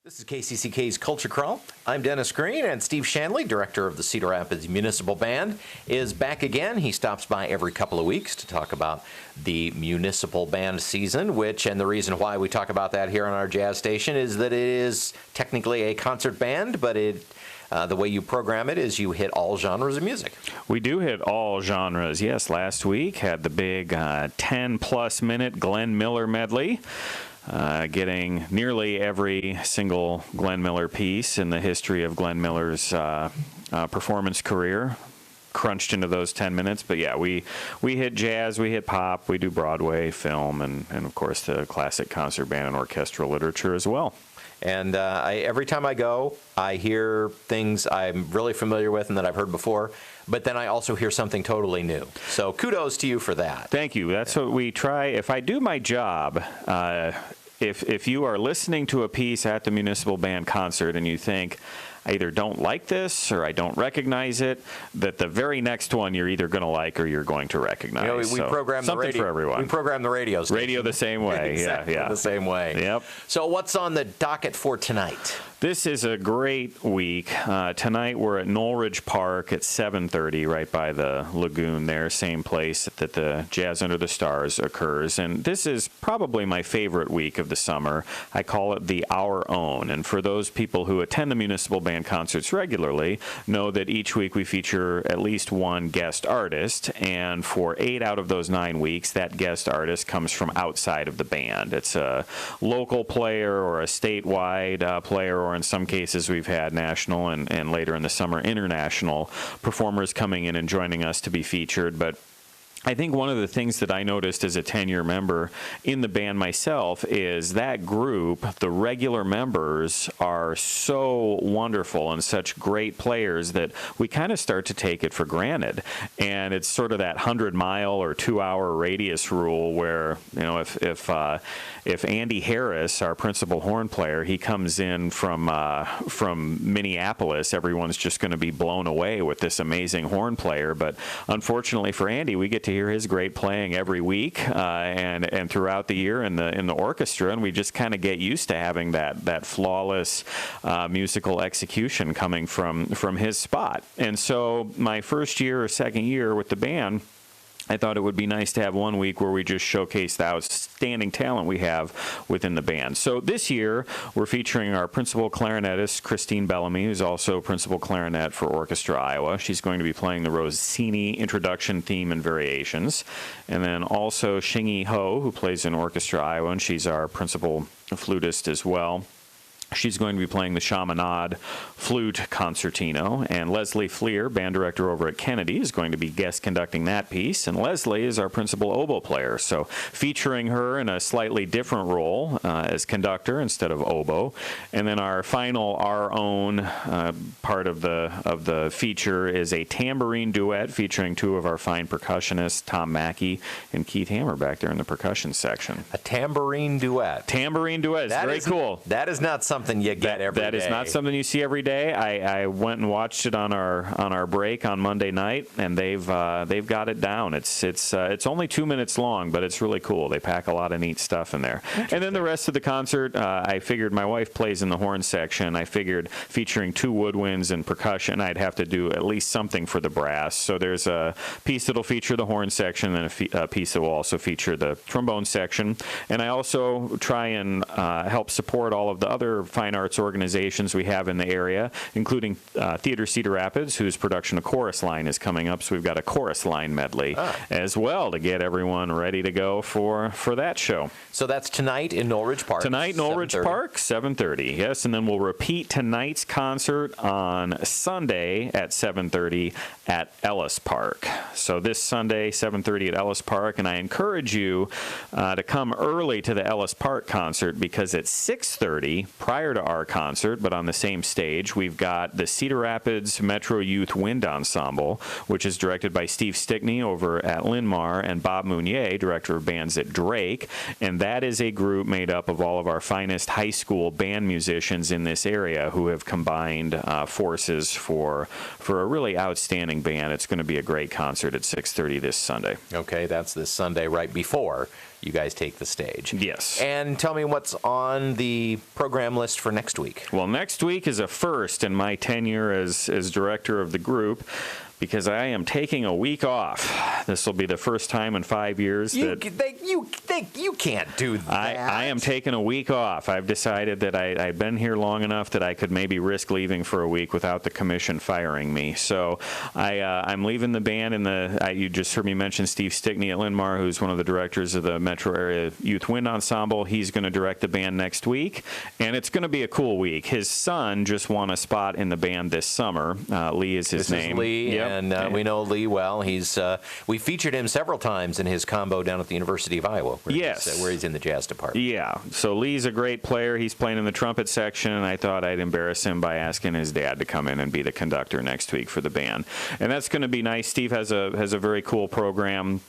This is KCCK's Culture Crawl. I'm Dennis Green, and Steve Shanley, director of the Cedar Rapids Municipal Band, is back again. He stops by every couple of weeks to talk about the municipal band season, and the reason why we talk about that here on our jazz station is that it is technically a concert band, but the way you program it is you hit all genres of music. We do hit all genres. Yes, last week had the big 10-plus minute Glenn Miller medley. Getting nearly every single Glenn Miller piece in the history of Glenn Miller's performance career crunched into those 10 minutes. But yeah, we hit jazz, we hit pop, we do Broadway, film, and of course the classic concert band and orchestral literature as well. And every time I go, I hear things I'm really familiar with and that I've heard before, but then I also hear something totally new. So kudos to you for that. Thank you. That's what we try. If I do my job, if you are listening to a piece at the municipal band concert and you think, I either don't like this or I don't recognize it, that the very next one you're either going to like or you're going to recognize. You know, we program the radio for everyone. We program the radio station. Radio the same way. Exactly yeah. the same way. Yep. So what's on the docket for tonight? This is a great week. Tonight we're at Norridge Park at 7:30, right by the lagoon there, same place that the Jazz Under the Stars occurs. And this is probably my favorite week of the summer. I call it the Our Own. And for those people who attend the municipal band concerts regularly, know that each week we feature at least one guest artist. And for 8 out of those 9 weeks, that guest artist comes from outside of the band. It's a local player or a statewide player, or in some cases we've had national and later in the summer international performers coming in and joining us to be featured. But I think one of the things that I noticed as a 10-year member in the band myself is that group, the regular members, are so wonderful and such great players that we kind of start to take it for granted. And it's sort of that 100-mile or 2-hour radius rule where, you know, if Andy Harris, our principal horn player, he comes in from Minneapolis, everyone's just going to be blown away with this amazing horn player. But unfortunately for Andy, we get to hear his great playing every week and throughout the year in the orchestra, and we just kind of get used to having that flawless musical execution coming from his spot. And so my first year or second year with the band, I thought it would be nice to have one week where we just showcase the outstanding talent we have within the band. So this year, we're featuring our principal clarinetist, Christine Bellamy, who's also principal clarinet for Orchestra Iowa. She's going to be playing the Rossini introduction theme and variations. And then also Shingy Ho, who plays in Orchestra Iowa, and she's our principal flutist as well. She's going to be playing the Chaminade Flute Concertino, and Leslie Fleer, band director over at Kennedy, is going to be guest conducting that piece, and Leslie is our principal oboe player, so featuring her in a slightly different role as conductor instead of oboe. And then our final, our own part of the feature is a tambourine duet featuring 2 of our fine percussionists, Tom Mackey and Keith Hammer, back there in the percussion section. A tambourine duet. Tambourine duet is very cool. That is not something you get every day. That is not something you see every day. I went and watched it on our break on Monday night, and they've got it down. It's only 2 minutes long, but it's really cool. They pack a lot of neat stuff in there. And then the rest of the concert, I figured my wife plays in the horn section. I figured featuring 2 woodwinds and percussion, I'd have to do at least something for the brass. So there's a piece that'll feature the horn section and a piece that will also feature the trombone section. And I also try and help support all of the other fine arts organizations we have in the area, including Theater Cedar Rapids, whose production of Chorus Line is coming up. So we've got a Chorus Line medley as well to get everyone ready to go for that show. So that's tonight in Norridge Park. Tonight, Norridge Park, 7:30. Yes, and then we'll repeat tonight's concert on Sunday at 7:30 at Ellis Park. So this Sunday, 7:30 at Ellis Park, and I encourage you to come early to the Ellis Park concert because at 6:30, prior to our concert, but on the same stage, we've got the Cedar Rapids Metro Youth Wind Ensemble, which is directed by Steve Stickney over at Linmar, and Bob Mounier, director of bands at Drake. And that is a group made up of all of our finest high school band musicians in this area who have combined forces for a really outstanding band. It's going to be a great concert at 6:30 this Sunday. Okay, that's this Sunday right before you guys take the stage. Yes. And tell me what's on the program list for next week. Well, next week is a first in my tenure as director of the group, because I am taking a week off. This will be the first time in 5 years that You can't do that. I am taking a week off. I've decided that I've been here long enough that I could maybe risk leaving for a week without the commission firing me. So I'm leaving the band. You just heard me mention Steve Stickney at Linmar, who's one of the directors of the Metro Area Youth Wind Ensemble. He's going to direct the band next week, and it's going to be a cool week. His son just won a spot in the band this summer. Lee is his name. Is Lee. Yep. And we know Lee well. We featured him several times in his combo down at the University of Iowa, where he's in the jazz department. Yeah, so Lee's a great player. He's playing in the trumpet section, and I thought I'd embarrass him by asking his dad to come in and be the conductor next week for the band. And that's going to be nice. Steve has a very cool program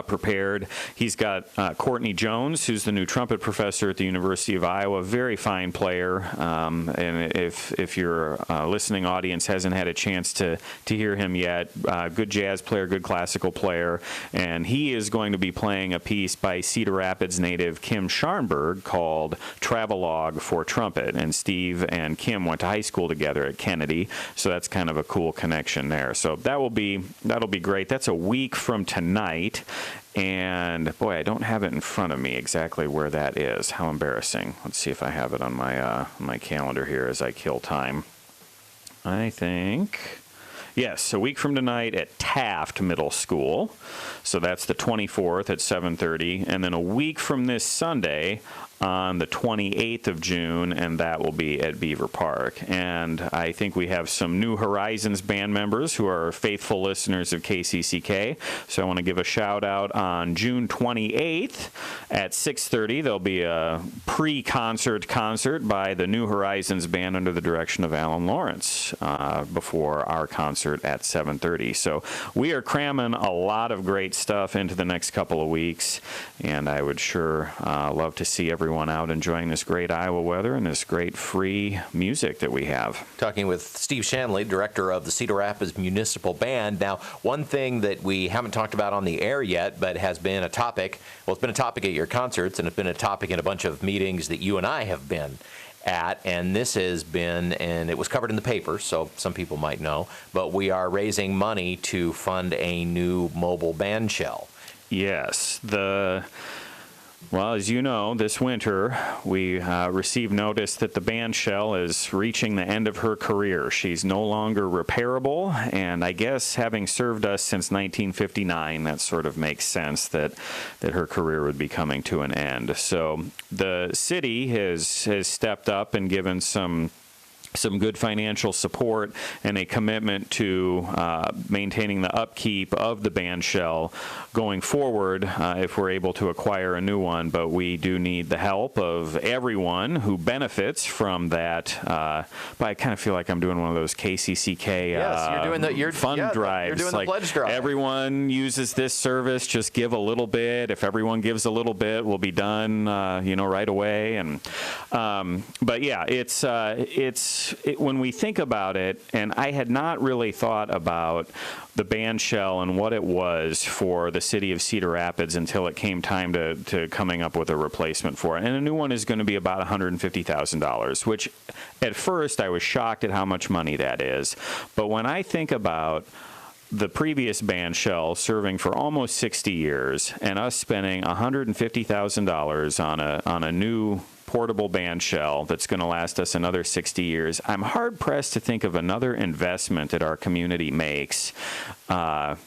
prepared. He's got Courtney Jones, who's the new trumpet professor at the University of Iowa, very fine player. And if your listening audience hasn't had a chance to hear him yet, good jazz player, good classical player. And he is going to be playing a piece by Cedar Rapids native Kim Scharnberg called Travelogue for Trumpet. And Steve and Kim went to high school together at Kennedy, so that's kind of a cool connection there. So that'll be great. That's a week from tonight. And boy, I don't have it in front of me exactly where that is. How embarrassing. Let's see if I have it on my calendar here as I kill time. I think, yes, a week from tonight at Taft Middle School. So that's the 24th at 7:30. And then a week from this Sunday on the 28th of June, and that will be at Beaver Park. And I think we have some New Horizons band members who are faithful listeners of KCCK. So I want to give a shout out on June 28th at 6:30. There'll be a pre-concert concert by the New Horizons band under the direction of Alan Lawrence before our concert at 7:30. So we are cramming a lot of great stuff into the next couple of weeks, and I would sure love to see everyone out enjoying this great Iowa weather and this great free music that we have. Talking with Steve Shanley, director of the Cedar Rapids Municipal Band. Now, one thing that we haven't talked about on the air yet, but has been a topic, well, it's been a topic at your concerts, and it's been a topic in a bunch of meetings that you and I have been at, and this has been, and it was covered in the paper, so some people might know, but we are raising money to fund a new mobile band shell. Yes, well, as you know, this winter we received notice that the band shell is reaching the end of her career. She's no longer repairable, and I guess having served us since 1959, that sort of makes sense that her career would be coming to an end. So the city has stepped up and given some good financial support and a commitment to maintaining the upkeep of the band shell going forward if we're able to acquire a new one. But we do need the help of everyone who benefits from that. But I kind of feel like I'm doing one of those KCCK fund drives. You're doing the pledge drive. Everyone uses this service. Just give a little bit. If everyone gives a little bit, we'll be done right away. And but yeah, when we think about it, and I had not really thought about the band shell and what it was for the city of Cedar Rapids until it came time to coming up with a replacement for it. And a new one is going to be about $150,000, which at first I was shocked at how much money that is. But when I think about the previous band shell serving for almost 60 years and us spending $150,000 on a new portable band shell that's going to last us another 60 years, I'm hard-pressed to think of another investment that our community makes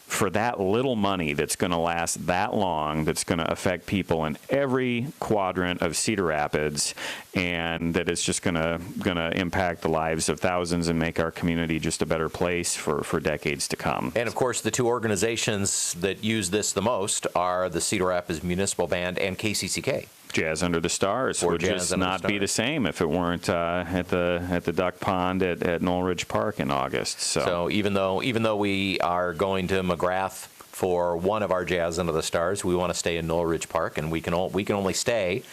for that little money that's going to last that long, that's going to affect people in every quadrant of Cedar Rapids, and that is just going to impact the lives of thousands and make our community just a better place for decades to come. And, of course, the two organizations that use this the most are the Cedar Rapids Municipal Band and KCCK. Jazz Under the Stars would just not be the same if it weren't at the Duck Pond at Knoll Ridge Park in August. So even though we are going to McGrath for one of our Jazz Under the Stars, we want to stay in Knoll Ridge Park, and we can only stay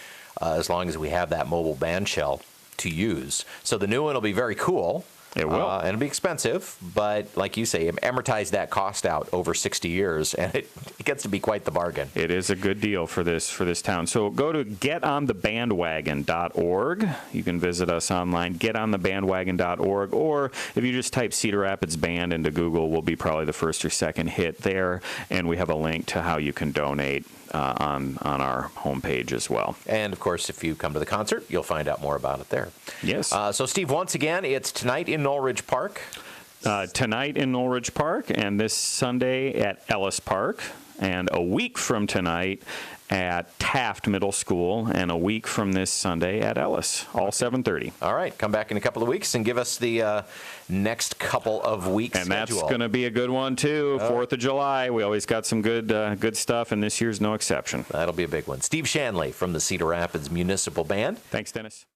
as long as we have that mobile band shell to use. So the new one will be very cool. It will. And it'll be expensive, but like you say, amortize that cost out over 60 years, and it gets to be quite the bargain. It is a good deal for this town. So go to getonthebandwagon.org. You can visit us online, getonthebandwagon.org, or if you just type Cedar Rapids Band into Google, we'll be probably the first or second hit there, and we have a link to how you can donate on our homepage as well. And, of course, if you come to the concert, you'll find out more about it there. Yes. So, Steve, once again, it's tonight in Norridge Park. Tonight in Norridge Park, and this Sunday at Ellis Park, and a week from tonight at Taft Middle School, and a week from this Sunday at Ellis, all 7:30. All right, come back in a couple of weeks and give us the next couple of weeks And schedule. that's going to be a good one, too. 4th of July, we always got some good stuff, and this year's no exception. That'll be a big one. Steve Shanley from the Cedar Rapids Municipal Band. Thanks, Dennis.